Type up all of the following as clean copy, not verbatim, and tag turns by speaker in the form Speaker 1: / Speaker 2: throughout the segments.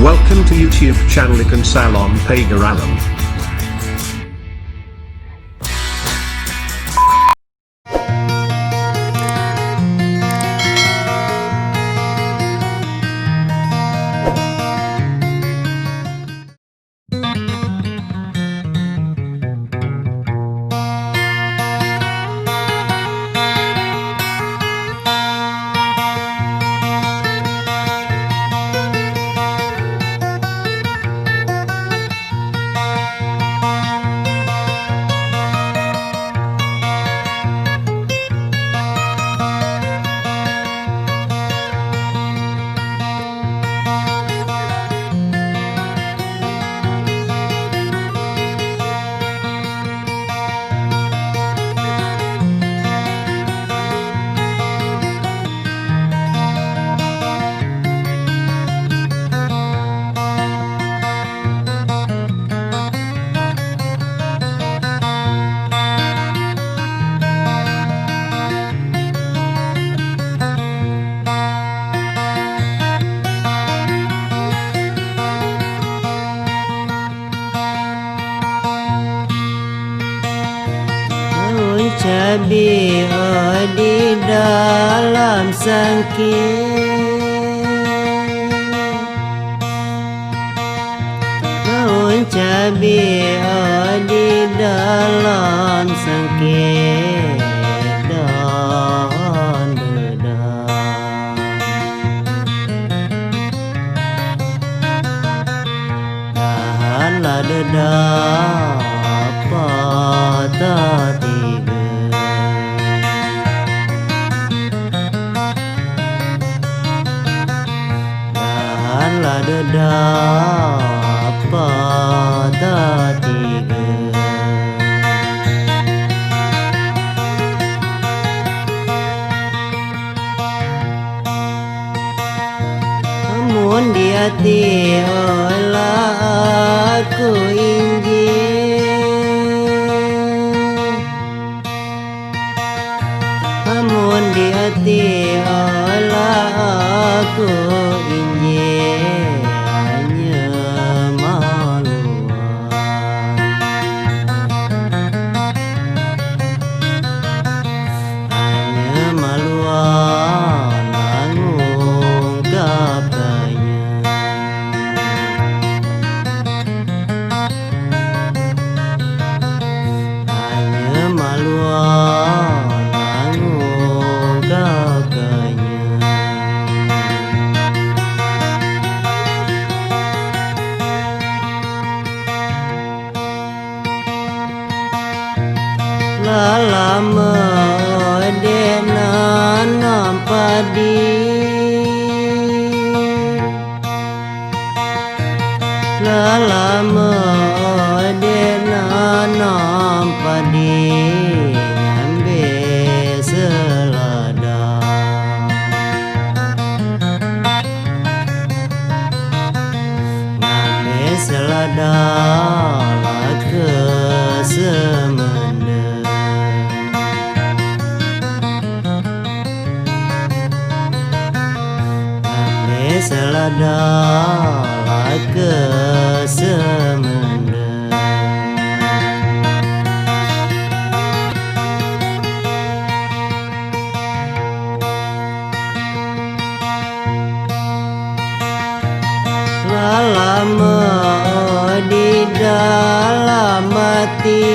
Speaker 1: Welcome to YouTube channel Dengan Pagaralam.
Speaker 2: Cabi di dalam sangkir, daun cabi di dalam sangkir, daun dedam, dahanlah dedam patah tiga. Dedap pada tiga. Namun di hati olah aku injil, namun di hati olah aku injil. Lama dia nanam padi, lama dia nanam padi, ngambil selada, ngambil selada lah ke semenda. Selada lah ke semenda. Lama di dalam hati,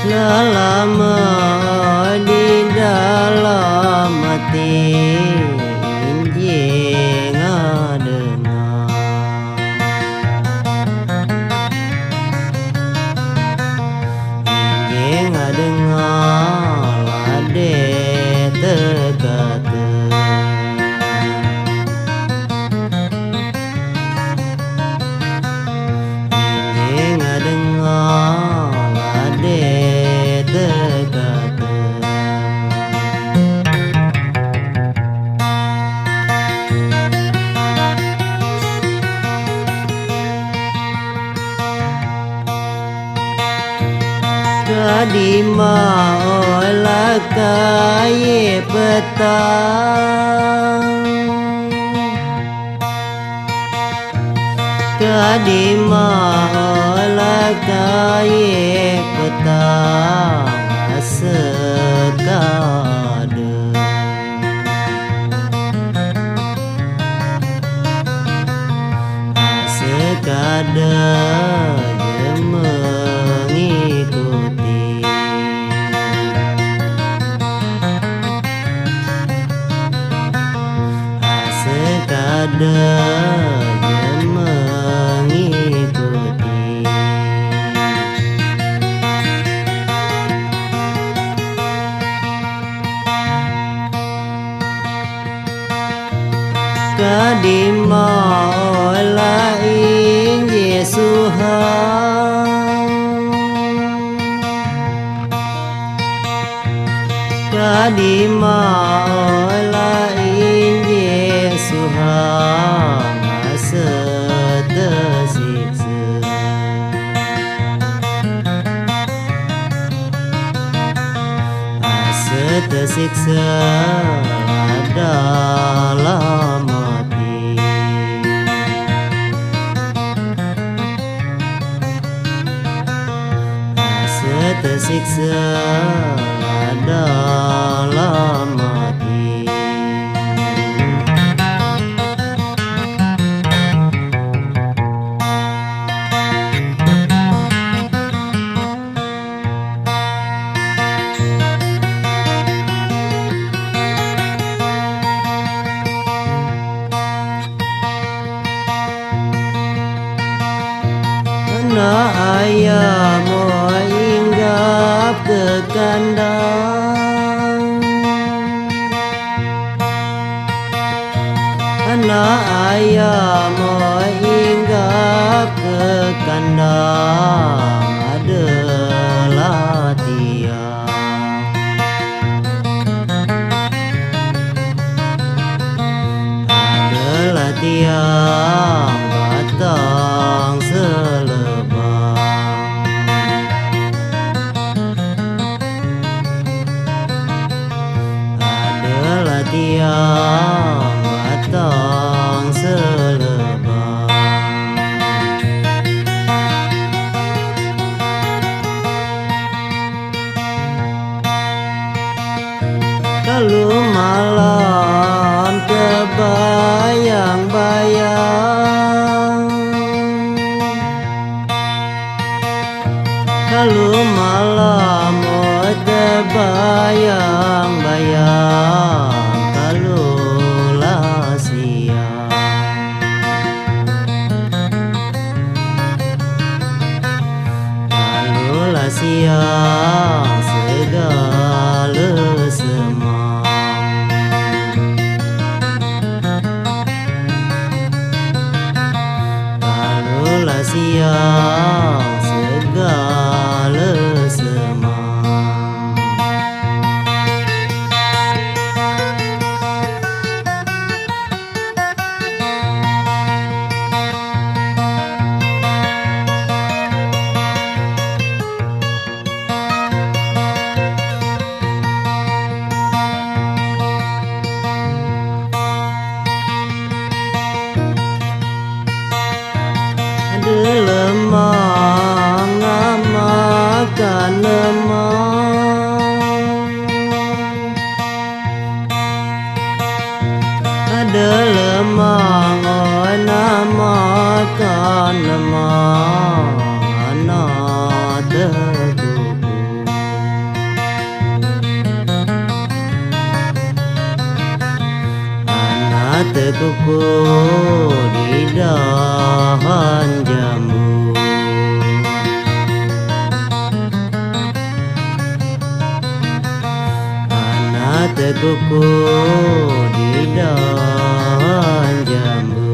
Speaker 2: lama di dalam hati, injing adenang, injing adenang lade tekate, injing adenang lade tekate. Di mau kaya petang kadima olah kaya petang sekada sekada je mengikuti sekada je mengikuti kadima olah INJIK SUHANG kadima olah INJIK SUHANG asa tersiksa asa tersiksa dalam hati asa tersiksa dalam hati anak ayah mau hinggap ke kandang anak ayah mau hinggap ke kandang adalah tiang adalah tiang batang selebang adalah tiang batang selebang kalau malam terbayang-bayang kalau malam terbayang-bayang kalulah siang kalulah siang segala semang kalulah siang segala semang lemang makan lemang ada lemang makan lemang anak terkuku anak terkuku di dahan jambu anak terkuku di dahan jambu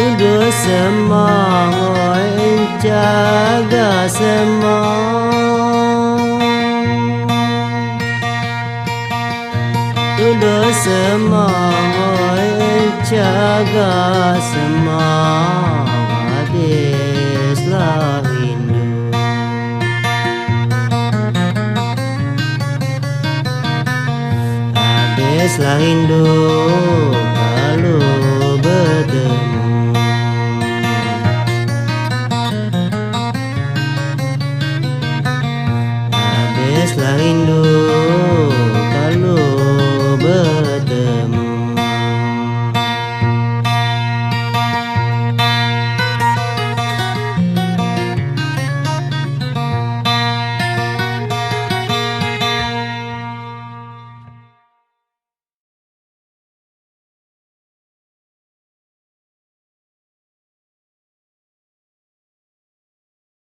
Speaker 2: duduk semang jaga semang duduk semang jaga semang hadislah rindu. Hadislah rindu